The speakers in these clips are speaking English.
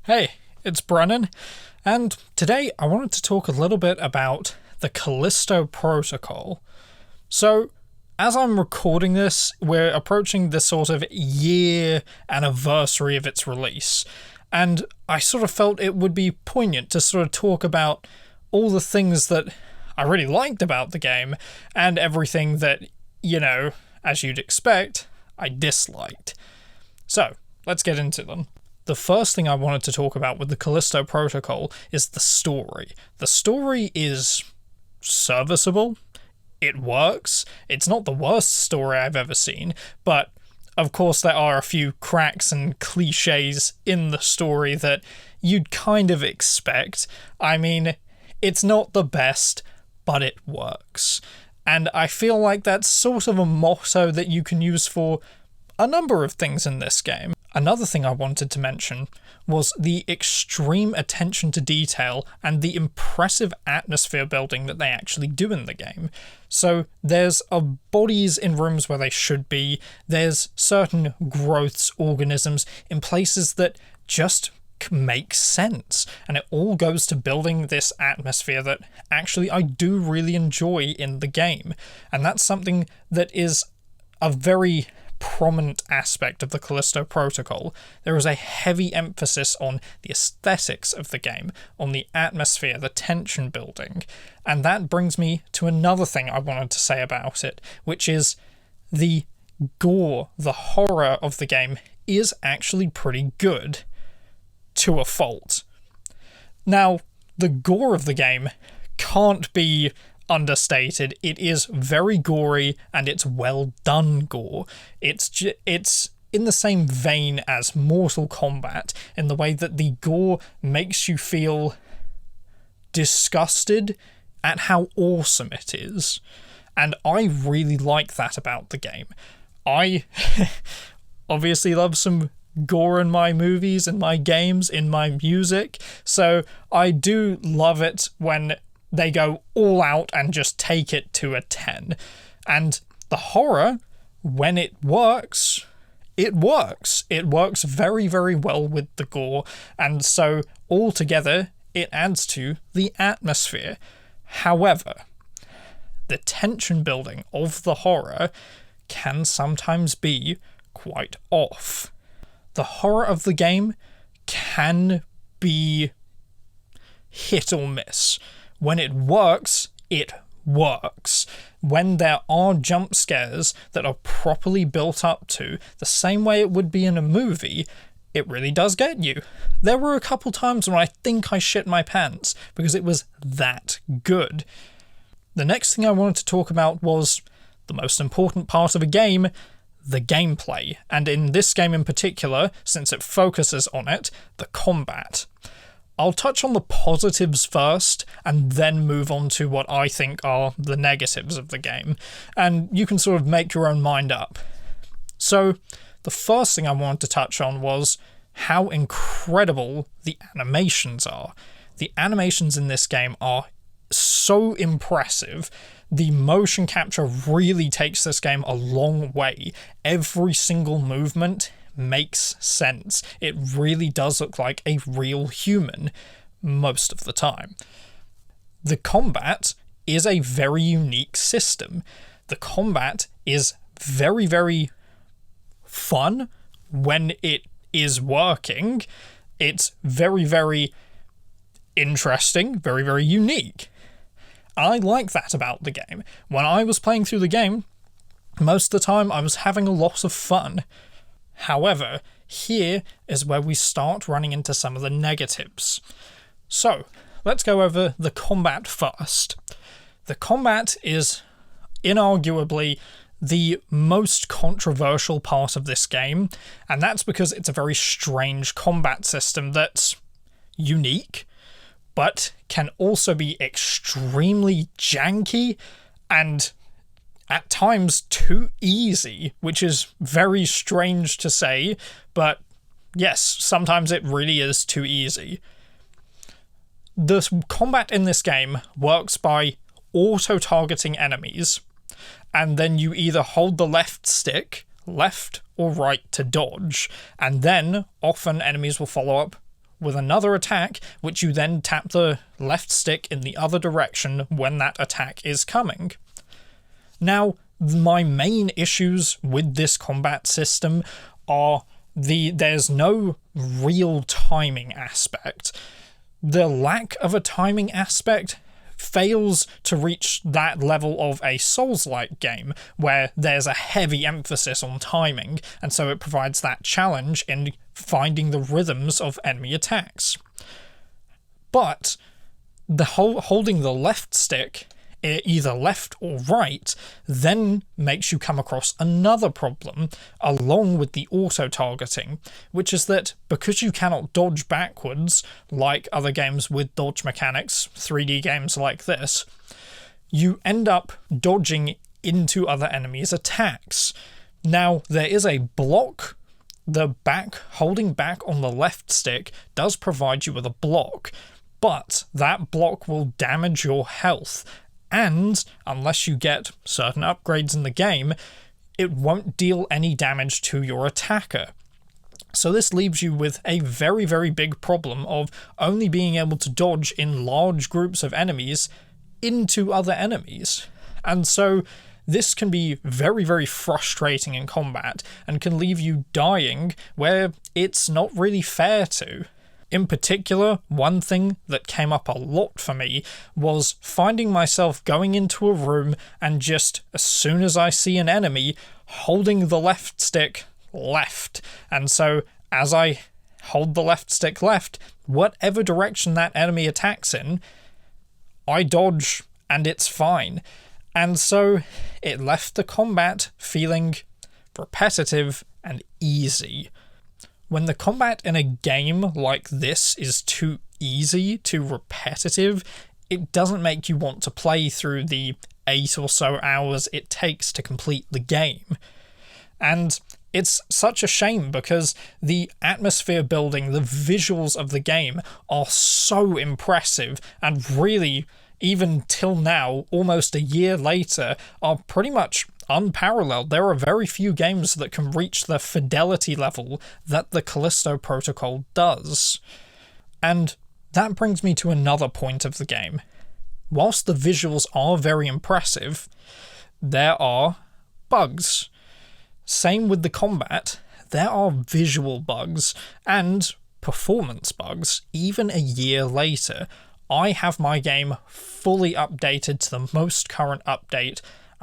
Hey, it's Brennan, and today I wanted to talk a little bit about the Callisto Protocol. So, as I'm recording this, we're approaching the sort of year anniversary of its release, and I sort of felt it would be poignant to sort of talk about all the things that I really liked about the game, and everything that, as you'd expect, I disliked. So, let's get into them. The first thing I wanted to talk about with the Callisto Protocol is the story. The story is serviceable. It works. It's not the worst story I've ever seen, but of course there are a few cracks and cliches in the story that you'd kind of expect. I mean, it's not the best, but it works. And I feel like that's sort of a motto that you can use for a number of things in this game. Another thing I wanted to mention was the extreme attention to detail and the impressive atmosphere building that they actually do in the game. So there's bodies in rooms where they should be, there's certain growths, organisms in places that just make sense, and it all goes to building this atmosphere that actually I do really enjoy in the game. And that's something that is a very prominent aspect of the Callisto Protocol. There is a heavy emphasis on the aesthetics of the game, on the atmosphere, the tension building, and that brings me to another thing I wanted to say about it, which is the gore, the horror of the game is actually pretty good, to a fault. Now, the gore of the game can't be understated. It is very gory, and it's well done gore. It's in the same vein as Mortal Kombat, in the way that the gore makes you feel disgusted at how awesome it is. And I really like that about the game. I obviously love some gore in my movies, in my games, in my music, so I do love it when they go all out and just take it to a 10. And the horror, when it works, it works. It works very, very well with the gore, and so altogether it adds to the atmosphere. However, the tension building of the horror can sometimes be quite off. The horror of the game can be hit or miss. When it works, it works. When there are jump scares that are properly built up to, the same way it would be in a movie, it really does get you. There were a couple times when I think I shit my pants, because it was that good. The next thing I wanted to talk about was the most important part of a game, the gameplay, and in this game in particular, since it focuses on it, the combat. I'll touch on the positives first, and then move on to what I think are the negatives of the game, and you can sort of make your own mind up. So, the first thing I wanted to touch on was how incredible the animations are. The animations in this game are so impressive. The motion capture really takes this game a long way. Every single movement makes sense. It really does look like a real human most of the time. The combat is a very unique system. The combat is very, very fun when it is working. It's very, very interesting, very, very unique. I like that about the game. When I was playing through the game, most of the time I was having a lot of fun. However, here is where we start running into some of the negatives. So, let's go over the combat first. The combat is inarguably the most controversial part of this game, and that's because it's a very strange combat system that's unique, but can also be extremely janky and at times too easy, which is very strange to say, but yes, sometimes it really is too easy. The combat in this game works by auto-targeting enemies, and then you either hold the left stick, left or right, to dodge, and then often enemies will follow up with another attack, which you then tap the left stick in the other direction when that attack is coming. Now, my main issues with this combat system are there's no real timing aspect. The lack of a timing aspect fails to reach that level of a Souls-like game, where there's a heavy emphasis on timing, and so it provides that challenge in finding the rhythms of enemy attacks. But the holding the left stick, either left or right, then makes you come across another problem along with the auto-targeting, which is that because you cannot dodge backwards like other games with dodge mechanics, 3D games like this, you end up dodging into other enemies' attacks. Now, there is a block. Holding back on the left stick does provide you with a block, but that block will damage your health, and unless you get certain upgrades in the game, it won't deal any damage to your attacker. So this leaves you with a very, very big problem of only being able to dodge in large groups of enemies into other enemies. And so this can be very, very frustrating in combat and can leave you dying where it's not really fair to. In particular, one thing that came up a lot for me was finding myself going into a room and just, as soon as I see an enemy, holding the left stick left. And so, as I hold the left stick left, whatever direction that enemy attacks in, I dodge and it's fine. And so, it left the combat feeling repetitive and easy. When the combat in a game like this is too easy, too repetitive, it doesn't make you want to play through the 8 or so hours it takes to complete the game. And it's such a shame because the atmosphere building, the visuals of the game are so impressive and really, even till now, almost a year later, are pretty much unparalleled. There are very few games that can reach the fidelity level that the Callisto Protocol does. And that brings me to another point of the game. Whilst the visuals are very impressive, there are bugs. Same with the combat, there are visual bugs and performance bugs even a year later. I have my game fully updated to the most current update.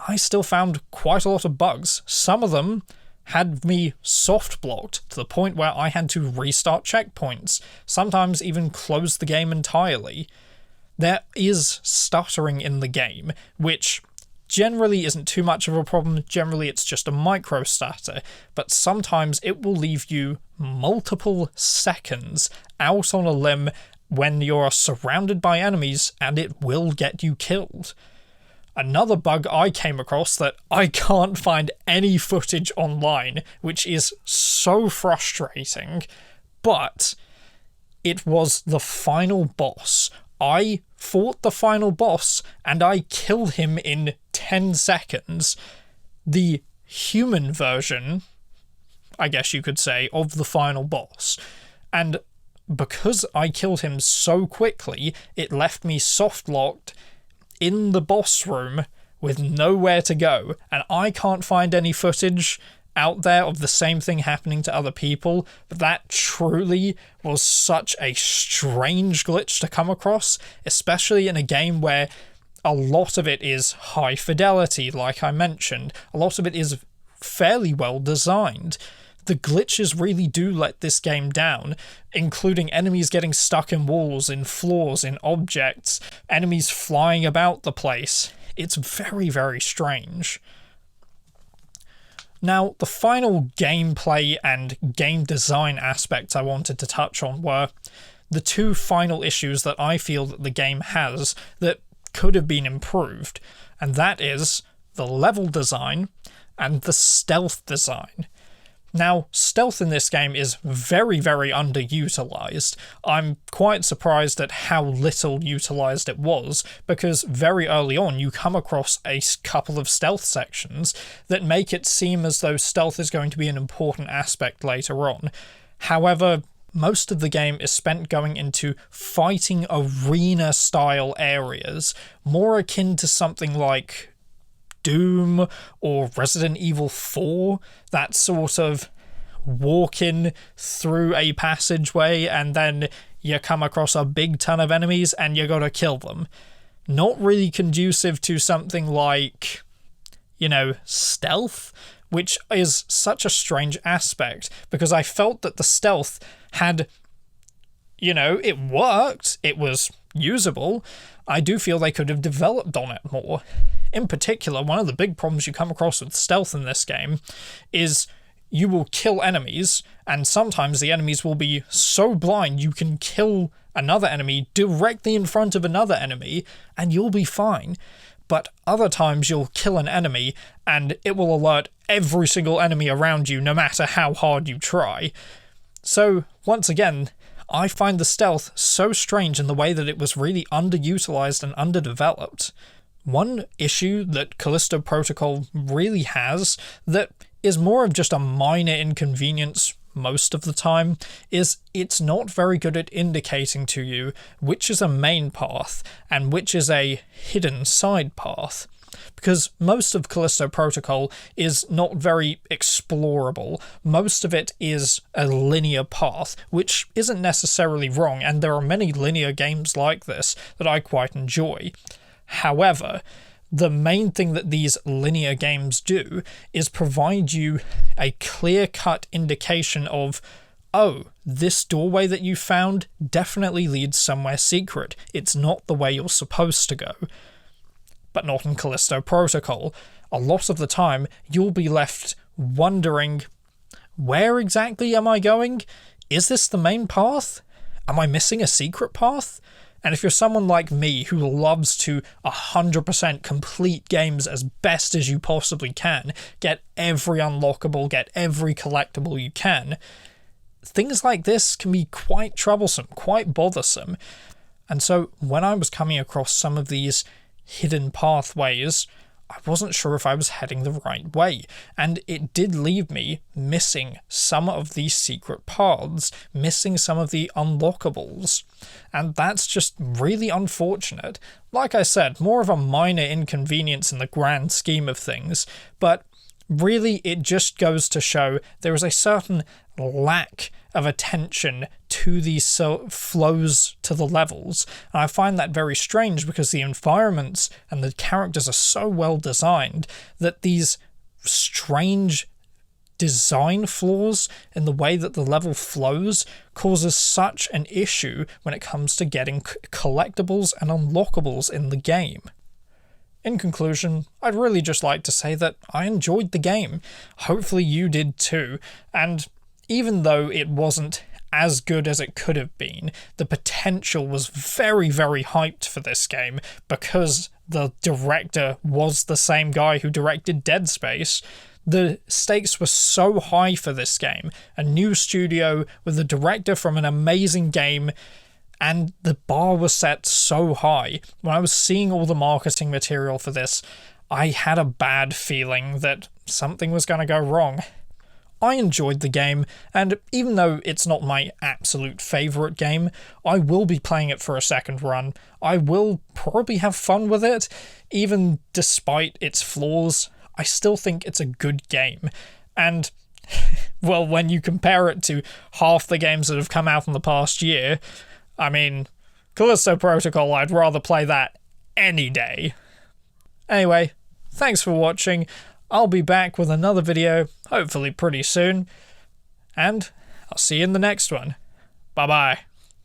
I still found quite a lot of bugs. Some of them had me soft blocked to the point where I had to restart checkpoints, sometimes even close the game entirely. There is stuttering in the game, which generally isn't too much of a problem. Generally it's just a micro stutter, but sometimes it will leave you multiple seconds out on a limb when you're surrounded by enemies, and it will get you killed. Another bug I came across that I can't find any footage online, which is so frustrating, but it was the final boss. I fought the final boss and I killed him in 10 seconds. The human version, I guess you could say, of the final boss. And because I killed him so quickly, it left me soft-locked in the boss room with nowhere to go, and I can't find any footage out there of the same thing happening to other people, but that truly was such a strange glitch to come across, especially in a game where a lot of it is high fidelity, like I mentioned. A lot of it is fairly well designed. The glitches really do let this game down, including enemies getting stuck in walls, in floors, in objects, enemies flying about the place. It's very, very strange. Now, the final gameplay and game design aspects I wanted to touch on were the two final issues that I feel that the game has that could have been improved, and that is the level design and the stealth design. Now, stealth in this game is very, very underutilized. I'm quite surprised at how little utilized it was, because very early on you come across a couple of stealth sections that make it seem as though stealth is going to be an important aspect later on. However, most of the game is spent going into fighting arena-style areas, more akin to something like Doom or Resident Evil 4, that sort of walking through a passageway and then you come across a big ton of enemies and you gotta kill them. Not really conducive to something like, stealth, which is such a strange aspect, because I felt that the stealth had, it worked, it was usable. I do feel they could have developed on it more. In particular, one of the big problems you come across with stealth in this game is you will kill enemies, and sometimes the enemies will be so blind you can kill another enemy directly in front of another enemy, and you'll be fine. But other times you'll kill an enemy, and it will alert every single enemy around you, no matter how hard you try. So, once again, I find the stealth so strange in the way that it was really underutilized and underdeveloped. One issue that Callisto Protocol really has that is more of just a minor inconvenience most of the time is it's not very good at indicating to you which is a main path and which is a hidden side path. Because most of Callisto Protocol is not very explorable. Most of it is a linear path, which isn't necessarily wrong, and there are many linear games like this that I quite enjoy. However, the main thing that these linear games do is provide you a clear-cut indication of, oh, this doorway that you found definitely leads somewhere secret. It's not the way you're supposed to go. But not in Callisto Protocol. A lot of the time, you'll be left wondering, where exactly am I going? Is this the main path? Am I missing a secret path? And if you're someone like me who loves to 100% complete games as best as you possibly can, get every unlockable, get every collectible you can, things like this can be quite troublesome, quite bothersome. And so when I was coming across some of these hidden pathways, I wasn't sure if I was heading the right way, and it did leave me missing some of these secret paths, missing some of the unlockables, and that's just really unfortunate. Like I said, more of a minor inconvenience in the grand scheme of things, but really it just goes to show there is a certain lack of attention to these flows to the levels, and I find that very strange because the environments and the characters are so well designed that these strange design flaws in the way that the level flows causes such an issue when it comes to getting collectibles and unlockables in the game. In conclusion, I'd really just like to say that I enjoyed the game. Hopefully you did too, and even though it wasn't as good as it could have been, the potential was very, very hyped for this game because the director was the same guy who directed Dead Space. The stakes were so high for this game. A new studio with a director from an amazing game, and the bar was set so high. When I was seeing all the marketing material for this, I had a bad feeling that something was going to go wrong. I enjoyed the game, and even though it's not my absolute favourite game, I will be playing it for a second run. I will probably have fun with it, even despite its flaws. I still think it's a good game, and, well, when you compare it to half the games that have come out in the past year, I mean, Callisto Protocol, I'd rather play that any day. Anyway, thanks for watching. I'll be back with another video, hopefully pretty soon, and I'll see you in the next one. Bye-bye.